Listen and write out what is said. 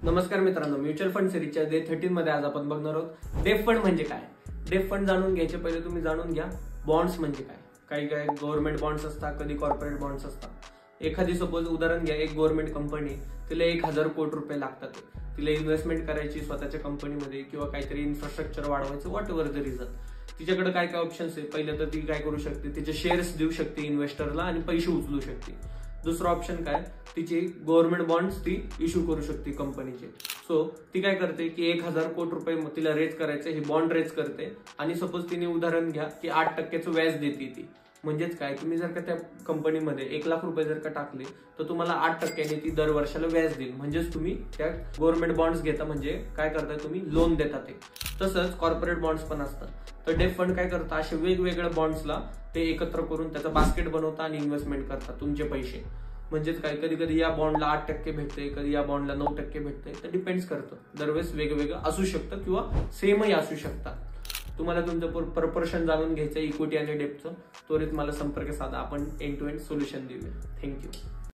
नमस्कार मित्रांनो, mutual fund सिरीजच्या day 13 मध्ये आज आपण बघणार आहोत डेफ फंड म्हणजे काय। डेफ फंड जाणून घ्यायचे पहिले तुम्ही जाणून घ्या बॉन्ड्स म्हणजे काय। काही काही गव्हर्नमेंट बॉन्ड्स असतात, कधी कॉर्पोरेट बॉन्ड्स असतात। एखादी सपोज उदाहरण घ्या, एक गव्हर्नमेंट कंपनी, तिला 1000 कोटी रुपये लागतात, तिला इन्व्हेस्टमेंट करायची स्वतःच्या कंपनीमध्ये किंवा काहीतरी इन्फ्रास्ट्रक्चर वाढवायचं, व्हॉट एव्हर द रिझन। तिच्याकडे काय काय ऑप्शन्स आहे, पहिले तर ती काय करू शकते, तिचे शेअर्स देऊ शकते इन्व्हेस्टरला आणि पैसे उचलू शकते। दुसरा ऑप्शन काय, तिची गव्हर्नमेंट बॉन्ड्स ती इश्यू करू शकते कंपनीचे। सो ती काय करते की 1000 कोटी रुपये तिला रेज करायचे, हे बॉन्ड रेज करते आणि सपोज तिने उदाहरण घ्या की 8% व्याज देते ती। म्हणजेच काय, तुम्ही जर का त्या कंपनीमध्ये 1 लाख रुपये जर का टाकले तर तुम्हाला 8% ती दर वर्षाला व्याज देईल। म्हणजेच तुम्ही त्या गव्हर्नमेंट बॉन्ड्स घेता, म्हणजे काय करताय तुम्ही, लोन देता ते। तसंच कॉर्पोरेट बॉन्ड्स पण असतात। तर डेफ फंड काय करतात, असे वेगवेगळ्या बॉन्ड्सला ते एकत्र करून त्याचं बास्केट बनवतात आणि इन्व्हेस्टमेंट करतात तुमचे पैसे। म्हणजेच काय, कधी कधी या बॉन्डला 8% भेटते, कधी या बॉन्डला 9% भेटते, तर डिपेंड्स करतं। दरवेळेस वेगवेगळं असू शकतं किंवा सेमही असू शकतात। तुम्हाला तुमचं प्रपोर्शन जाणून घ्यायचं इक्विटी आणि डेप्थचं, त्वरित मला संपर्क साधा, आपण एंड टू एंड सोल्युशन देऊया। थँक्यू।